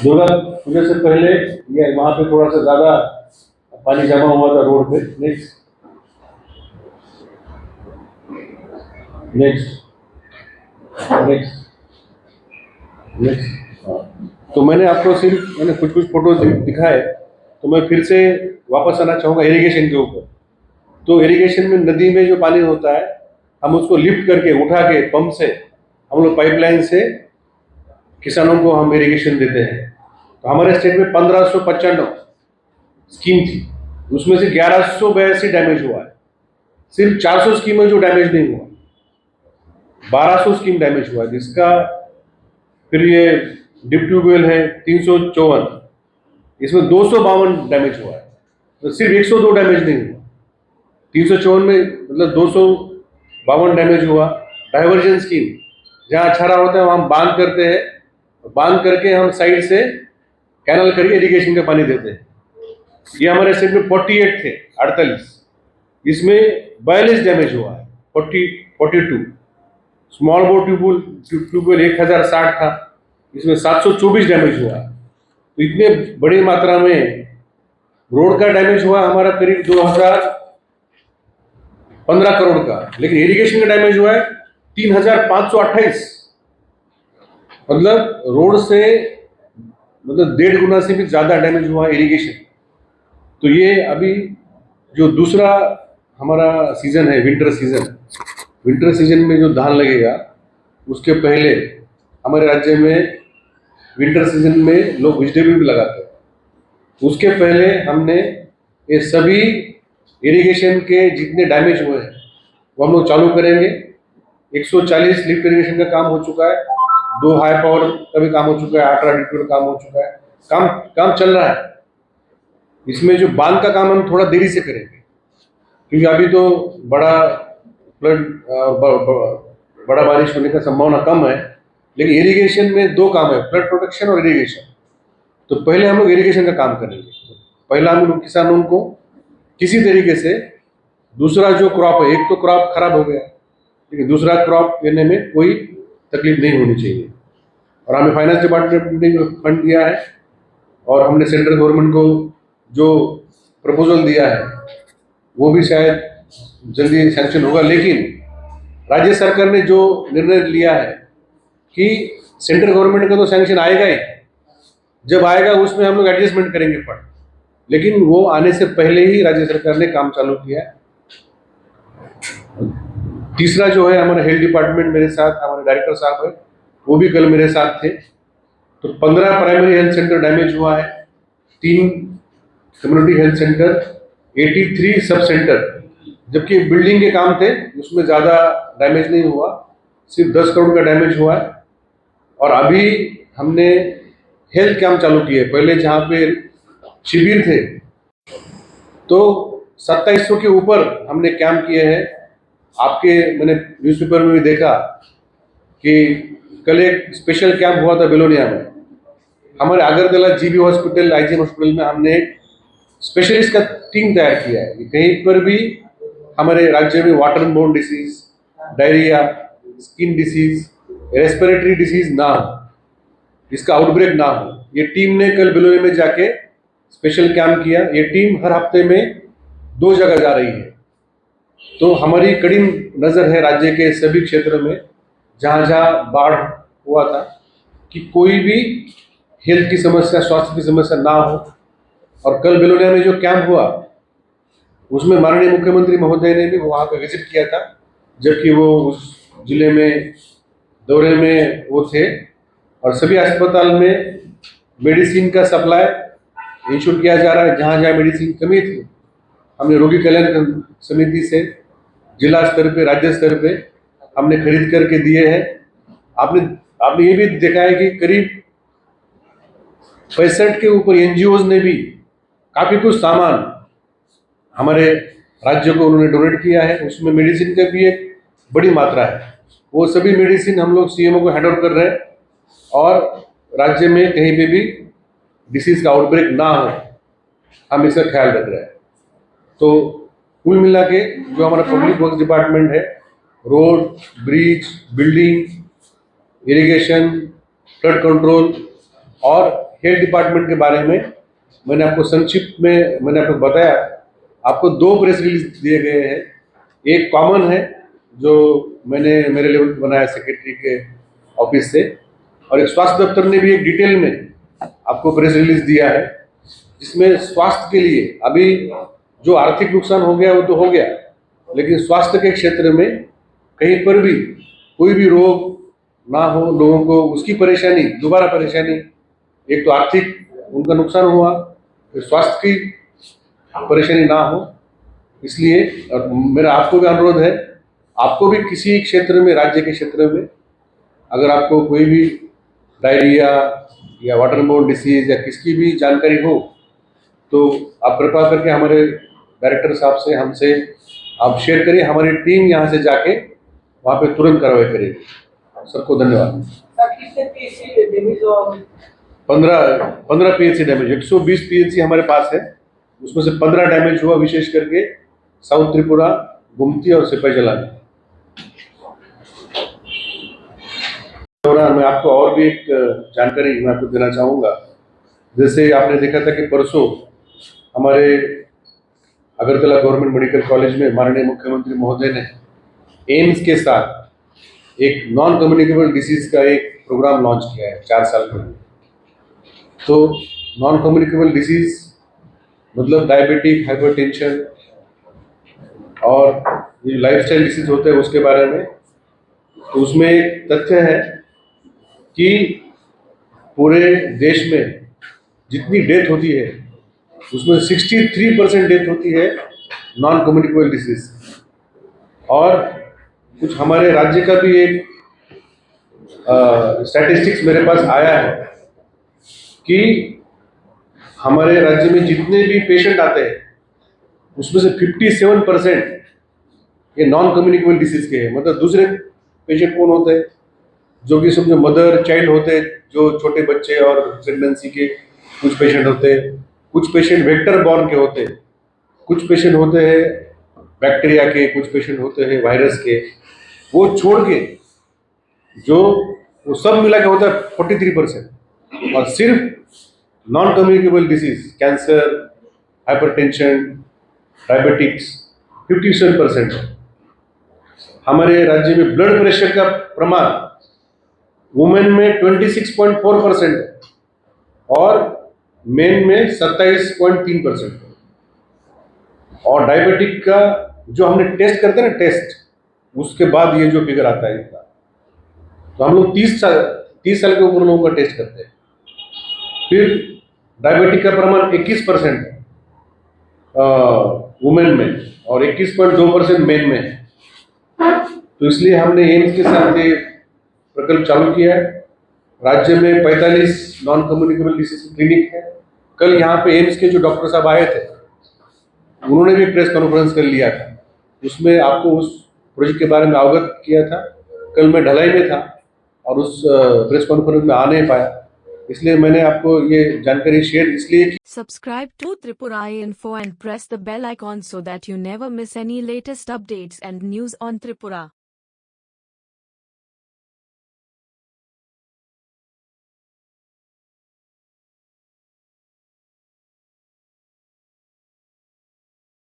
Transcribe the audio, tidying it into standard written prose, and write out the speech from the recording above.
दुर्गा पूजा से पहले ये वहां पे थोड़ा सा ज्यादा पानी जमा हुआ था रोड पे। Next next next next. तो मैंने आपको सिर्फ मैंने कुछ कुछ फोटो दिखाए, तो मैं फिर से वापस आना चाहूँगा इरिगेशन के ऊपर। तो इरिगेशन में नदी में जो पानी होता है, हम उसको लिफ्ट करके उठा के पंप से हम लोग पाइपलाइन से किसानों को हम इरिगेशन देते हैं। तो हमारे स्टेट में 1595 स्कीम थी, उसमें से 1182 डैमेज हुआ है। सिर्फ 400 स्कीम है जो डैमेज नहीं हुआ, 1200 स्कीम डैमेज हुआ है जिसका। फिर ये डिप ट्यूबवेल है 354, इसमें 252 डैमेज हुआ है, तो सिर्फ 102 डैमेज नहीं हुआ। 354 में मतलब 252 डैमेज हुआ। डाइवर्जन स्कीम, जहाँ अछारा होता है वहाँ हम बांध करते हैं, बांध करके हम साइड से कैनल करके इरिगेशन का पानी देते हैं। ये हमारे स्टेट में 48 थे, 48, इसमें 42 डैमेज हुआ है। 42 स्मॉल बोर ट्यूबवेल 1060 था, इसमें 724 डैमेज हुआ। तो इतने बड़ी मात्रा में रोड का डैमेज हुआ हमारा करीब 2015 करोड़ का, लेकिन इरिगेशन का डैमेज हुआ है 3528। मतलब रोड से मतलब 1.5 गुना से भी ज्यादा डैमेज हुआ इरिगेशन। तो ये अभी जो दूसरा हमारा सीजन है विंटर सीजन में जो धान लगेगा, उसके पहले हमारे राज्य में विंटर सीजन में लोग वेजिटेबल भी लगाते हैं। उसके पहले हमने ये सभी इरिगेशन के जितने डैमेज हुए हैं वो हम लोग चालू करेंगे। 140 लिफ्ट इरिगेशन का काम हो चुका है, 2 हाई पावर का भी काम हो चुका है, 18 डिप्टी का काम हो चुका है, काम चल रहा है। इसमें जो बांध का काम हम थोड़ा देरी से करेंगे, क्योंकि अभी तो बड़ा फ्लड बड़ा बारिश होने का संभावना कम है। लेकिन इरिगेशन में 2 काम है, फ्लड प्रोटेक्शन और इरिगेशन। तो पहले हम लोग इरिगेशन का काम करेंगे। पहला हम लोग किसानों को किसी तरीके से दूसरा जो क्रॉप है, एक तो क्रॉप खराब हो गया, लेकिन दूसरा क्रॉप लेने में कोई तकलीफ नहीं होनी चाहिए। और हमें फाइनेंस डिपार्टमेंट ने फंड दिया है, और हमने सेंट्रल गवर्नमेंट को जो प्रपोजल दिया है वो भी शायद जल्दी सैंक्शन होगा। लेकिन राज्य सरकार ने जो निर्णय लिया है कि सेंट्रल गवर्नमेंट का तो सैंक्शन आएगा ही, जब आएगा उसमें हम लोग एडजस्टमेंट करेंगे फंड, लेकिन वो आने से पहले ही राज्य सरकार ने काम चालू किया है। तीसरा जो है हमारा हेल्थ डिपार्टमेंट, मेरे साथ हमारे डायरेक्टर साहब है, वो भी कल मेरे साथ थे। तो 15 प्राइमरी हेल्थ सेंटर डैमेज हुआ है, 3 community health centre, 83 sub centre. जबकि बिल्डिंग के काम थे उसमें ज़्यादा डैमेज नहीं हुआ, सिर्फ 10 करोड़ का डैमेज हुआ है। और अभी हमने हेल्थ कैंप चालू किए। पहले जहाँ पे शिविर थे तो 2700 के ऊपर हमने कैंप किए हैं। आपके मैंने न्यूज़पेपर में भी देखा कि कल एक स्पेशल कैंप हुआ था बेलोनिया में। हमारे Agartala GB hospital, IgM hospital में हमने एक स्पेशलिस्ट का टीम तैयार किया है कि कहीं पर भी हमारे राज्य में water borne disease, diarrhoea, skin disease, respiratory disease ना हो, इसका आउटब्रेक ना हो। ये टीम ने कल बेलोनिया में जाके स्पेशल कैंप किया। ये टीम हर हफ्ते में 2 जगह जा रही है। तो हमारी कड़ी नजर है राज्य के सभी क्षेत्रों में जहां जहां बाढ़ हुआ था कि कोई भी हेल्थ की समस्या, स्वास्थ्य की समस्या ना हो। और कल बेलोनिया में जो कैंप हुआ उसमें माननीय मुख्यमंत्री महोदय ने भी वहां पर विजिट किया था, जबकि वो उस जिले में दौरे में वो थे। और सभी अस्पताल में मेडिसिन का सप्लाई इंश्योर किया जा रहा है। जहां जहां मेडिसिन कमी थी हमने रोगी कल्याण समिति से जिला स्तर पे, राज्य स्तर पे हमने खरीद करके दिए हैं। आपने ये भी देखा है कि करीब 65 के ऊपर एनजीओज ने भी काफी कुछ सामान हमारे राज्य को उन्होंने डोनेट किया है। उसमें मेडिसिन का भी एक बड़ी मात्रा है। वो सभी मेडिसिन हम लोग सीएमओ को हैंड ओवर कर रहे हैं, और राज्य में कहीं पे भी डिसीज का आउटब्रेक ना हो हम इसका ख्याल रख रहे हैं। तो कुल मिला के जो हमारा पब्लिक वर्क्स डिपार्टमेंट है, road, bridge, building, irrigation, flood control, और हेल्थ डिपार्टमेंट के बारे में मैंने आपको संक्षिप्त में मैंने आपको बताया। आपको 2 प्रेस रिलीज दिए गए हैं। एक कॉमन है जो मैंने मेरे लेवल पे बनाया सेक्रेटरी के ऑफिस से, और एक स्वास्थ्य दफ्तर ने भी एक डिटेल में आपको प्रेस रिलीज दिया है, जिसमें स्वास्थ्य के लिए अभी जो आर्थिक नुकसान हो गया वो तो हो गया, लेकिन स्वास्थ्य के क्षेत्र में कहीं पर भी कोई भी रोग ना हो, लोगों को उसकी परेशानी दोबारा परेशानी, एक तो आर्थिक उनका नुकसान हुआ, फिर स्वास्थ्य की परेशानी ना हो। इसलिए और मेरा आपको भी अनुरोध है, आपको भी किसी क्षेत्र में, राज्य के क्षेत्र में अगर आपको कोई भी डायरिया या वाटरबोर्न डिसीज या किसकी भी जानकारी हो तो आप कृपा करके हमारे डायरेक्टर साहब से, हमसे आप शेयर करिए। हमारी टीम यहाँ से जाके वहाँ पे तुरंत कार्रवाई करेगी। सबको धन्यवाद। 15 पीएचसी डैमेज, 120 पीएचसी हमारे पास है, उसमें से 15 डैमेज हुआ, विशेष करके साउथ त्रिपुरा, गुमती और सिपाहीजला में। मैं आपको और भी एक जानकारी मैं आपको देना चाहूँगा। जैसे आपने देखा था कि परसों हमारे अगरतला गवर्नमेंट मेडिकल कॉलेज में माननीय मुख्यमंत्री महोदय ने एम्स के साथ एक नॉन कम्युनिकेबल डिसीज का एक प्रोग्राम लॉन्च किया है 4 साल पहले। तो नॉन कम्युनिकेबल डिसीज मतलब डायबिटिक, हाइपरटेंशन और ये लाइफस्टाइल डिसीज होते हैं उसके बारे में। तो उसमें एक तथ्य है कि पूरे देश में जितनी डेथ होती है उसमें 63% डेथ होती है नॉन कम्युनिकेबल डिसीज। और कुछ हमारे राज्य का भी एक स्टैटिस्टिक्स मेरे पास आया है कि हमारे राज्य में जितने भी पेशेंट आते हैं उसमें से 57% ये नॉन कम्युनिकेबल डिसीज के हैं। मतलब दूसरे पेशेंट कौन होते हैं, जो कि समझो मदर चाइल्ड होते हैं, जो छोटे बच्चे और प्रेगनेंसी के कुछ पेशेंट होते हैं, कुछ पेशेंट वेक्टर बॉर्न के होते हैं, कुछ पेशेंट होते हैं बैक्टीरिया के, कुछ पेशेंट होते हैं वायरस के। वो छोड़ के जो वो सब मिला के होता है 43%। और सिर्फ non communicable disease, cancer, hypertension, diabetics 57%। हमारे राज्य में ब्लड प्रेशर का प्रमाण वुमेन में 26.4% है और मेन में 27.3%। और डायबिटिक का जो हमने टेस्ट करते हैं ना, टेस्ट उसके बाद ये जो फिगर आता है इनका, तो हम लोग 30 साल के ऊपर लोगों का टेस्ट करते हैं। फिर डायबिटिक का प्रमाण 21% वुमेन में और 21.2% मेन में है। तो इसलिए हमने एम्स के साथ ये प्रकल्प चालू किया है। राज्य में 45 नॉन कम्युनिकेबल डिसीज क्लिनिक है। कल यहाँ पे एम्स के जो डॉक्टर साहब आए थे उन्होंने भी प्रेस कॉन्फ्रेंस कर लिया था, उसमें आपको उस प्रोजेक्ट के बारे में अवगत किया था। कल मैं ढलाई में था और उस प्रेस कॉन्फ्रेंस में आ नहीं पाया, इसलिए मैंने आपको ये जानकारी शेयर इसलिए की। Subscribe to Tripura Info and press the bell icon so that you never miss any latest updates and news on Tripura.